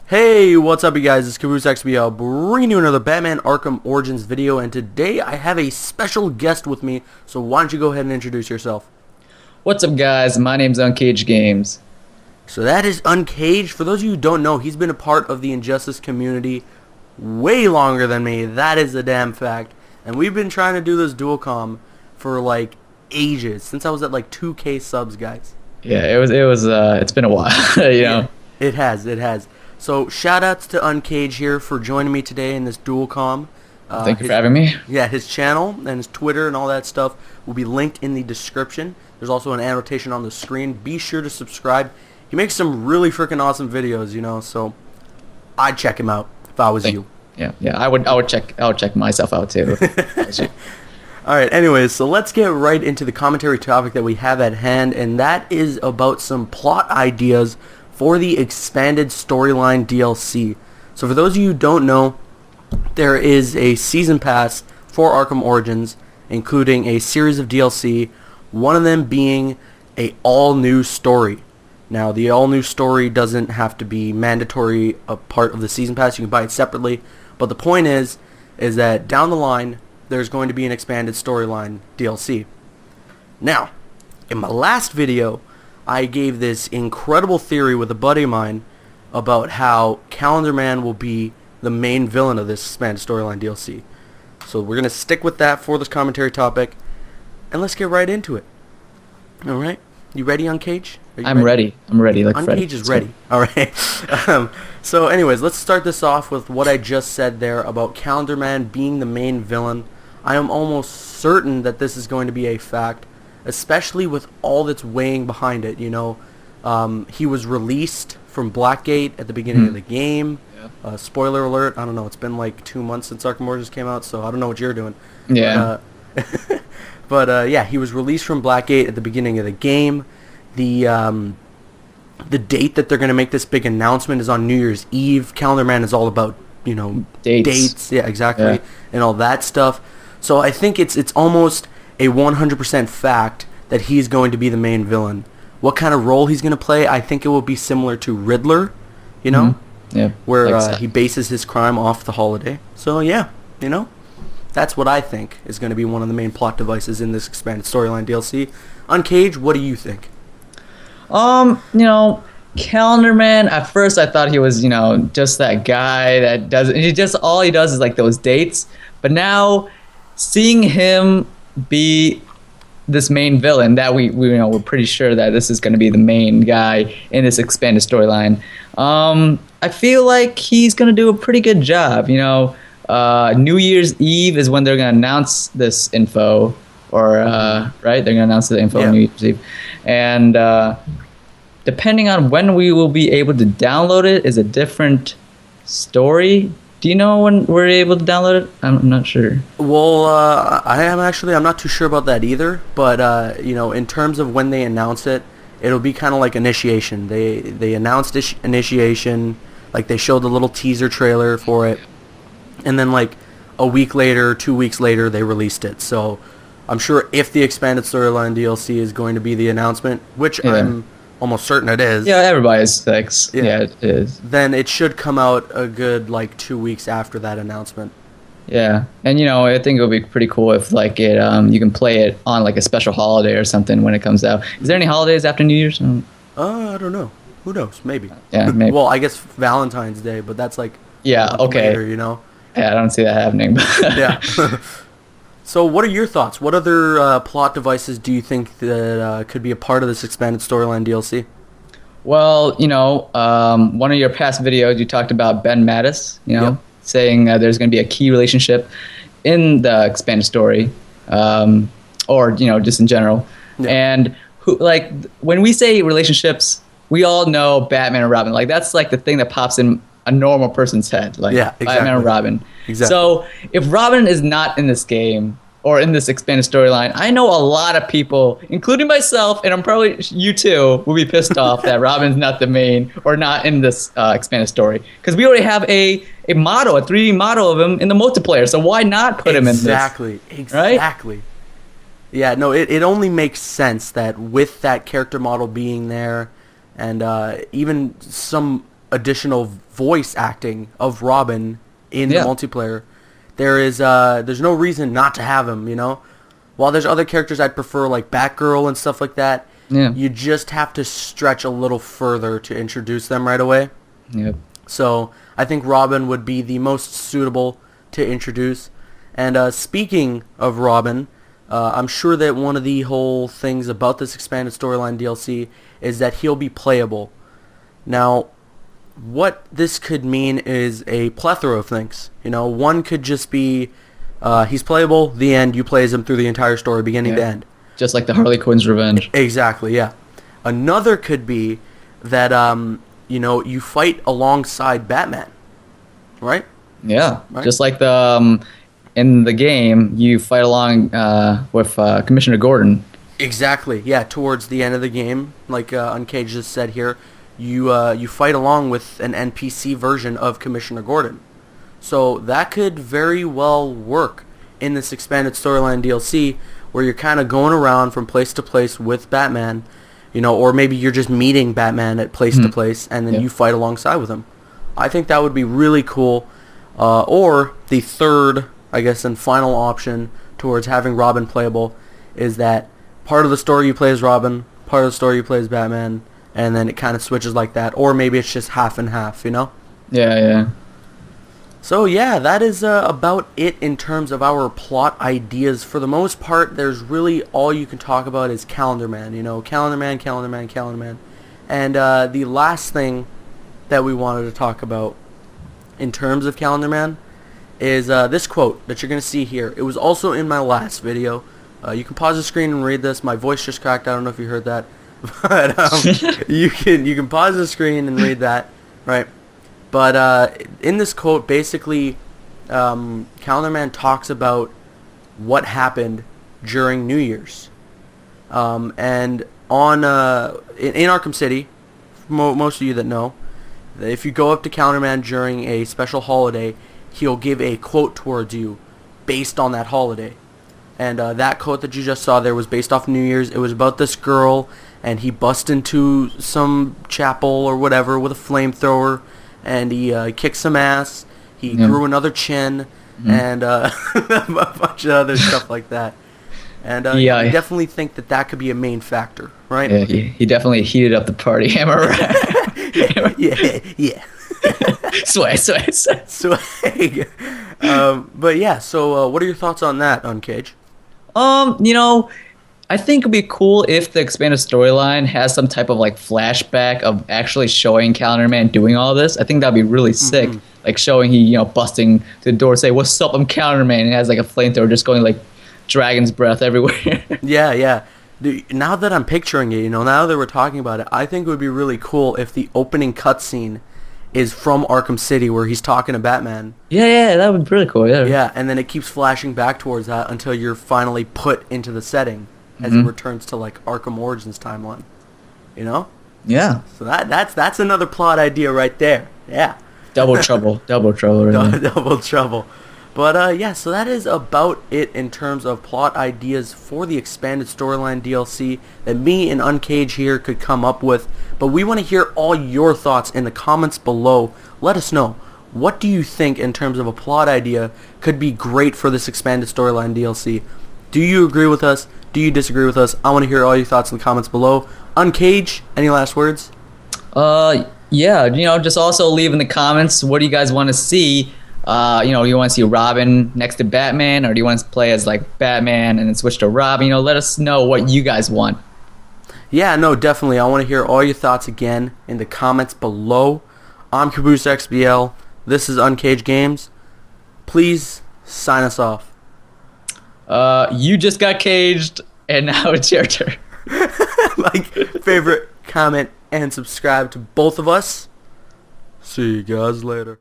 Hey, what's up you guys? It's Caboose XBL bringing you another Batman Arkham Origins video, and today I have a special guest with me, so why don't you go ahead and introduce yourself? What's up, guys? My name's Uncaged Games. So that is Uncaged. For those of you who don't know, he's been a part of the Injustice community way longer than me. That is a damn fact. And we've been trying to do this dual com for like ages, since I was at like 2K subs, guys. Yeah, it's been a while, you know. It has. So shoutouts to Uncaged here for joining me today in this dual com. Thank you for having me. Yeah, his channel and his Twitter and all that stuff will be linked in the description. There's also an annotation on the screen. Be sure to subscribe. He makes some really freaking awesome videos, you know, so I'd check him out if I was you. Yeah, I would check myself out too. All right, anyways, so let's get right into the commentary topic that we have at hand, and that is about some plot ideas for the expanded storyline DLC. So for those of you who don't know, there is a season pass for Arkham Origins, including a series of DLC, one of them being a all-new story. Now, the all-new story doesn't have to be mandatory a part of the season pass. You can buy it separately. But the point is that down the line, there's going to be an expanded storyline DLC. Now, in my last video, I gave this incredible theory with a buddy of mine about how Calendar Man will be the main villain of this expanded storyline DLC. So we're going to stick with that for this commentary topic, and let's get right into it. All right? You ready, Uncaged? I'm ready. I'm ready. Like Uncaged is ready. All right. So anyways, let's start this off with what I just said there about Calendar Man being the main villain. I am almost certain that this is going to be a fact, especially with all that's weighing behind it. You know, he was released from Blackgate at the beginning of the game. Yeah. Spoiler alert, I don't know, it's been like 2 months since Arkham Origins came out, so I don't know what you're doing. Yeah. But yeah, he was released from Blackgate at the beginning of the game. The date that they're going to make this big announcement is on New Year's Eve. Calendar Man is all about, you know, dates. Yeah, exactly. Yeah. And all that stuff. So I think it's almost a 100% fact that he's going to be the main villain. What kind of role he's going to play, I think it will be similar to Riddler, you know? Mm-hmm. Yeah. Where he bases his crime off the holiday. So yeah, you know? That's what I think is going to be one of the main plot devices in this expanded storyline DLC. Uncaged, what do you think? You know, Calendar Man, at first I thought he was, you know, just that guy that all he does is like those dates. But now seeing him be this main villain that we you know, we're pretty sure that this is going to be the main guy in this expanded storyline. I feel like he's going to do a pretty good job, you know. New Year's Eve is when they're going to announce this info, or right? They're going to announce the info on New Year's Eve. And depending on when we will be able to download it is a different story. Do you know when we're able to download it? I'm not sure. Well, I'm not too sure about that either. But you know, in terms of when they announce it, it'll be kind of like Initiation. They announced Initiation, like they showed the little teaser trailer for it, and then like a week later, 2 weeks later, they released it. So I'm sure if the expanded storyline DLC is going to be the announcement, which I'm almost certain it is. Yeah, everybody's like, yeah, it is. Then it should come out a good like 2 weeks after that announcement. Yeah, and you know, I think it would be pretty cool if like it, you can play it on like a special holiday or something when it comes out. Is there any holidays after New Year's? I don't know. Who knows? Maybe. Yeah, maybe. Well, I guess Valentine's Day, but that's like okay. Later, you know. Yeah, I don't see that happening. Yeah. So what are your thoughts? What other plot devices do you think that could be a part of this expanded storyline DLC? Well, you know, one of your past videos, you talked about Ben Mattis, you know, saying there's going to be a key relationship in the expanded story, or, you know, just in general. Yeah. And like when we say relationships, we all know Batman and Robin. Like that's like the thing that pops in a normal person's head, like Batman and Robin. Exactly. So if Robin is not in this game or in this expanded storyline, I know a lot of people, including myself, and I'm probably you too, will be pissed off that Robin's not the main or not in this expanded story, because we already have a model, a 3D model of him in the multiplayer. So why not put him in this? Exactly. Right? Yeah. No, it only makes sense that with that character model being there, and even some additional voice acting of Robin in the Yeah. multiplayer, there's no reason not to have him, you know? While there's other characters I'd prefer, like Batgirl and stuff like that, Yeah. you just have to stretch a little further to introduce them right away. Yep. So I think Robin would be the most suitable to introduce. And speaking of Robin, I'm sure that one of the whole things about this expanded storyline DLC is that he'll be playable. Now, what this could mean is a plethora of things. You know, one could just be he's playable, the end, you play as him through the entire story, beginning to end. Just like the Harley Quinn's Revenge. Exactly, yeah. Another could be that, you fight alongside Batman, right? Yeah. Right. Just like the in the game, you fight along with Commissioner Gordon. Exactly, yeah. Towards the end of the game, like Uncaged just said here, you fight along with an NPC version of Commissioner Gordon. So that could very well work in this expanded storyline DLC, where you're kind of going around from place to place with Batman, or maybe you're just meeting Batman at place to place, and then you fight alongside with him. I think that would be really cool. Or the third, I guess, and final option towards having Robin playable is that part of the story you play as Robin, part of the story you play as Batman, and then it kind of switches like that. Or maybe it's just half and half, Yeah, yeah. So yeah, that is about it in terms of our plot ideas. For the most part, there's really all you can talk about is Calendar Man. Calendar Man, Calendar Man, Calendar Man. And the last thing that we wanted to talk about in terms of Calendar Man is this quote that you're going to see here. It was also in my last video. You can pause the screen and read this. My voice just cracked. I don't know if you heard that. But you can pause the screen and read that, right? But in this quote, basically, Calendar Man talks about what happened during New Year's. And in Arkham City, most of you that know, if you go up to Calendar Man during a special holiday, he'll give a quote towards you based on that holiday. And that quote that you just saw there was based off New Year's. It was about this girl, and he bust into some chapel or whatever with a flamethrower, and he kicked some ass. He grew another chin, and a bunch of other stuff like that. And I definitely think that could be a main factor, right? Yeah, he definitely heated up the party. Am I right? yeah. Swag. But yeah, so what are your thoughts on that, Uncage? I think it'd be cool if the expanded storyline has some type of like flashback of actually showing Calendar Man doing all this. I think that'd be really sick. Like showing he, busting to the door, say, "What's up, I'm Calendar Man," and he has like a flamethrower just going like dragon's breath everywhere. Yeah. Dude, now that I'm picturing it, now that we're talking about it, I think it would be really cool if the opening cutscene is from Arkham City where he's talking to Batman. Yeah, that would be pretty cool, yeah. Yeah, and then it keeps flashing back towards that until you're finally put into the setting as it returns to like Arkham Origins timeline. Yeah. So that's another plot idea right there. Yeah. Double trouble. Really. Double trouble. But yeah, so that is about it in terms of plot ideas for the expanded storyline DLC that me and Uncage here could come up with. But we want to hear all your thoughts in the comments below. Let us know. What do you think in terms of a plot idea could be great for this expanded storyline DLC? Do you agree with us? Do you disagree with us? I want to hear all your thoughts in the comments below. Uncage, any last words? Yeah, just also leave in the comments what do you guys want to see. Do you want to see Robin next to Batman, or do you want to play as like Batman and then switch to Robin? Let us know what you guys want. Yeah, no, definitely. I want to hear all your thoughts again in the comments below. I'm Caboose XBL. This is Uncaged Games. Please sign us off. You just got caged, and now it's your turn. Like, favorite, comment, and subscribe to both of us. See you guys later.